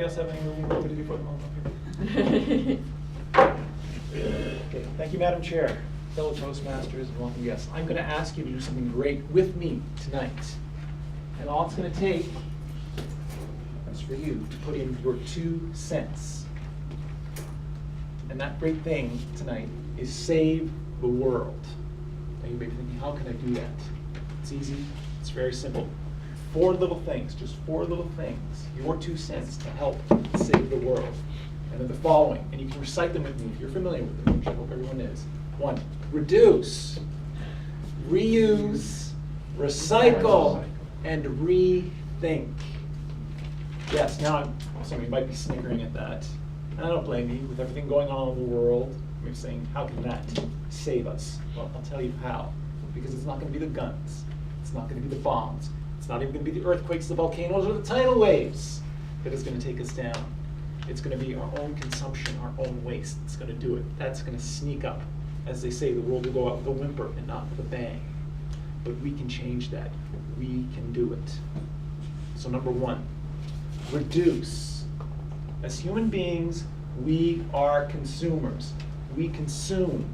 else have any moving work to do before the moment? Okay, thank you, Madam Chair, fellow Toastmasters, and welcome guests. I'm going to ask you to do something great with me tonight. And all it's going to take is for you to put in your 2 cents. And that great thing tonight is save the world. Now you may be thinking, how can I do that? It's easy. It's very simple. 4 little things, just 4 little things. Your 2 cents to help save the world. And they're the following, and you can recite them with me if you're familiar with them, which I hope everyone is. 1, reduce, reuse, recycle, and rethink. Yes, now some of you might be snickering at that. And I don't blame you. With everything going on in the world, you're saying, how can that save us? Well, I'll tell you how. Because it's not going to be the guns. It's not going to be the bombs. It's not even going to be the earthquakes, the volcanoes, or the tidal waves that is going to take us down. It's going to be our own consumption, our own waste that's going to do it. That's going to sneak up. As they say, the world will go out with a whimper and not with a bang. But we can change that. We can do it. So number 1, reduce. As human beings, we are consumers. We consume.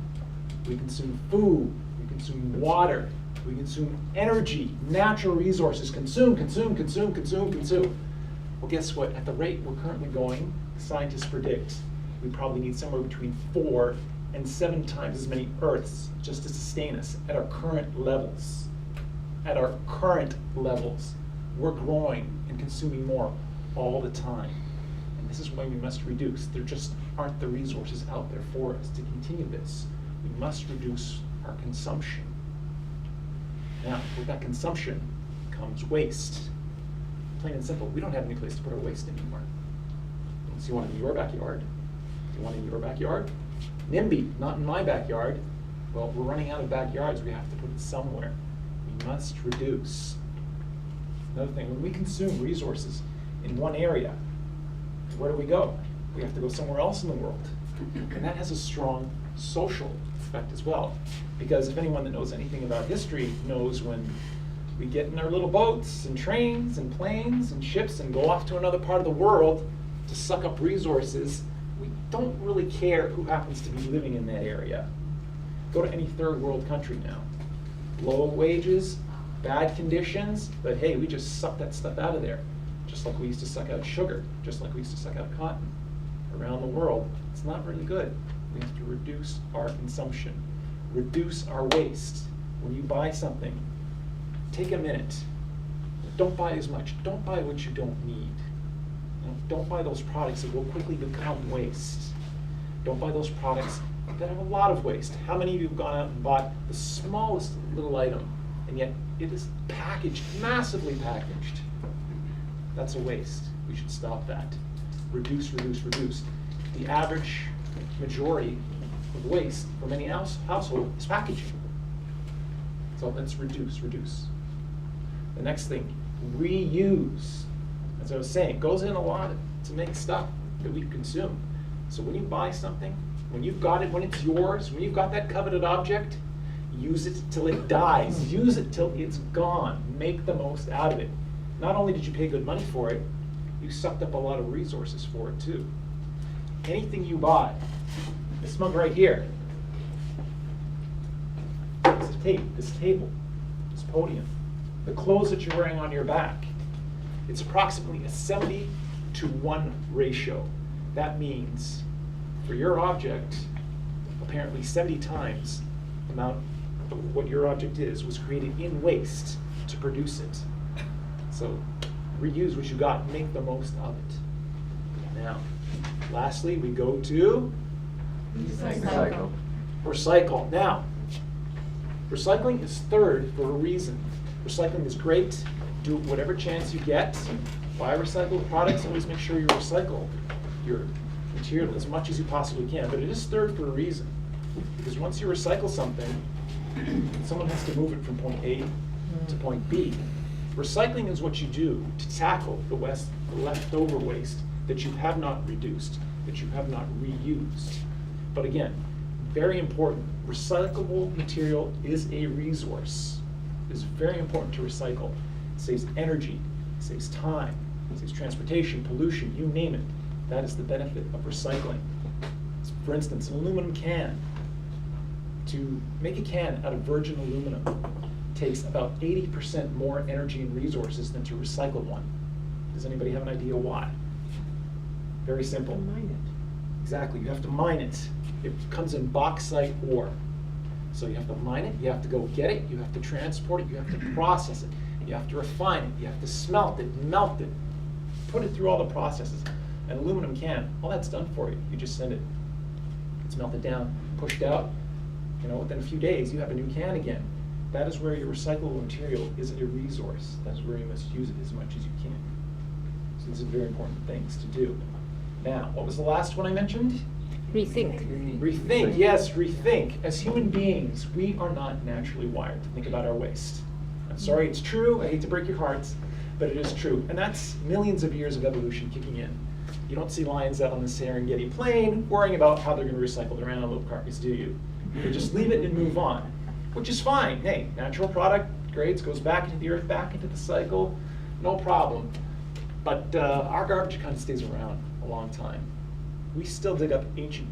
We consume food. We consume water. We consume energy, natural resources. Consume, consume, consume, consume, consume. Well, guess what? At the rate we're currently going, scientists predict we probably need somewhere between 4 and 7 times as many Earths just to sustain us at our current levels. At our current levels, we're growing and consuming more all the time. And this is why we must reduce. There just aren't the resources out there for us to continue this. We must reduce our consumption. Now, with that consumption comes waste. Plain and simple, we don't have any place to put our waste anymore. So you want it in your backyard? You want it in your backyard? NIMBY, not in my backyard. Well, we're running out of backyards. We have to put it somewhere. We must reduce. Another thing, when we consume resources in one area, where do we go? We have to go somewhere else in the world. And that has a strong social effect as well. Because if anyone that knows anything about history knows when we get in our little boats and trains and planes and ships and go off to another part of the world to suck up resources, we don't really care who happens to be living in that area. Go to any third world country now. Low wages, bad conditions, but hey, we just suck that stuff out of there. Just like we used to suck out sugar, just like we used to suck out cotton. Around the world, it's not really good. We have to reduce our consumption, reduce our waste. When you buy something, take a minute. Don't buy as much. Don't buy what you don't need. Don't buy those products that will quickly become waste. Don't buy those products that have a lot of waste. How many of you have gone out and bought the smallest little item, and yet it is packaged, massively packaged? That's a waste. We should stop that. Reduce, reduce, reduce. The average majority of waste for many household is packaging. So let's reduce, reduce. The next thing, reuse. As I was saying, it goes in a lot to make stuff that we consume. So when you buy something, when you've got it, when it's yours, when you've got that coveted object, use it till it dies. Use it till it's gone. Make the most out of it. Not only did you pay good money for it, you sucked up a lot of resources for it too. Anything you buy, this mug right here, this tape, this table, this podium, the clothes that you're wearing on your back, it's approximately a 70-to-1 ratio. That means for your object, apparently 70 times the amount of what your object is was created in waste to produce it. So reuse what you got, make the most of it. Now, lastly, we go to Recycle. Recycle. Now, recycling is third for a reason. Recycling is great. Do it whatever chance you get. Buy recycled products. Always make sure you recycle your material as much as you possibly can. But it is third for a reason. Because once you recycle something, someone has to move it from point A to point B. Recycling is what you do to tackle the leftover waste that you have not reduced, that you have not reused. But again, very important, recyclable material is a resource. It's very important to recycle. It saves energy, it saves time, Saves transportation, pollution, you name it. That is the benefit of recycling. For instance, an aluminum can. To make a can out of virgin aluminum takes about 80% more energy and resources than to recycle one. Does anybody have an idea why? Very simple. Mine it. Exactly, you have to mine it. It comes in bauxite ore. So you have to mine it, you have to go get it, you have to transport it, you have to process it, you have to refine it, you have to smelt it, melt it, put it through all the processes. An aluminum can, all that's done for you. You just send it. It's melted down, pushed out. Within a few days, you have a new can again. That is where your recyclable material is a resource. That's where you must use it as much as you can. So these are very important things to do. Now, what was the last one I mentioned? Rethink. Rethink, yes, rethink. As human beings, we are not naturally wired to think about our waste. I'm sorry, it's true. I hate to break your hearts, but it is true. And that's millions of years of evolution kicking in. You don't see lions out on the Serengeti plain worrying about how they're going to recycle their antelope carcass, do you? You just leave it and move on, which is fine. Hey, natural product grades, goes back into the earth, back into the cycle, no problem. But our garbage kind of stays around a long time. We still dig up ancient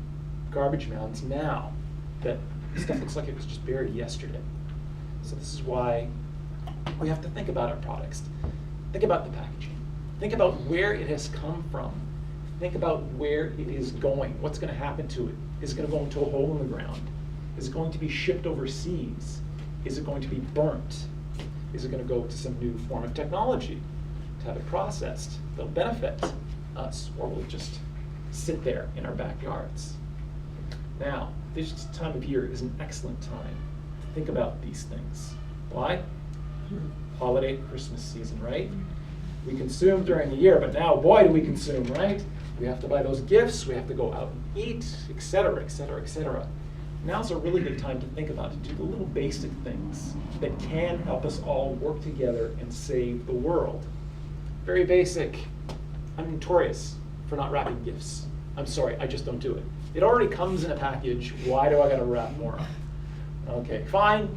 garbage mounds now that stuff looks like it was just buried yesterday. So this is why we have to think about our products. Think about the packaging. Think about where it has come from. Think about where it is going. What's going to happen to it? Is it going to go into a hole in the ground? Is it going to be shipped overseas? Is it going to be burnt? Is it going to go to some new form of technology to have it processed? That'll benefit us, or will it just sit there in our backyards? Now, this time of year is an excellent time to think about these things. Why? Holiday, Christmas season, right? We consume during the year, but now, boy, do we consume, right? We have to buy those gifts, we have to go out and eat, etc., etc., etc. Now's a really good time to think about it, do the little basic things that can help us all work together and save the world. Very basic. I'm notorious for not wrapping gifts. I'm sorry, I just don't do it. It already comes in a package, why do I gotta wrap more up? Okay, fine,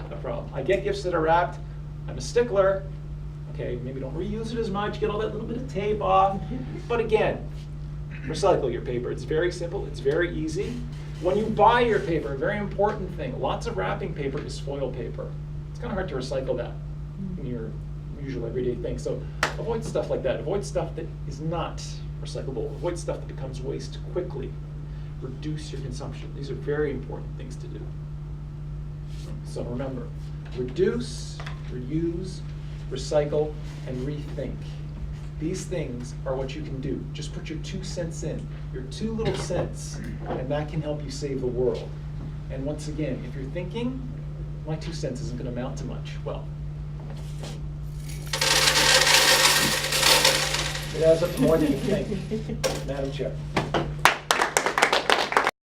no problem. I get gifts that are wrapped, I'm a stickler. Okay, maybe don't reuse it as much, get all that little bit of tape off. But again, recycle your paper. It's very simple, it's very easy. When you buy your paper, a very important thing, lots of wrapping paper is foil paper. It's kind of hard to recycle that in your usual everyday thing. So avoid stuff like that. Avoid stuff that is not recyclable. Avoid stuff that becomes waste quickly. Reduce your consumption. These are very important things to do. So remember, reduce, reuse, recycle, and rethink. These things are what you can do. Just put your 2 cents in, your 2 little cents, and that can help you save the world. And once again, if you're thinking, my 2 cents isn't going to amount to much, well, it adds up to more than you think. Madam Chair.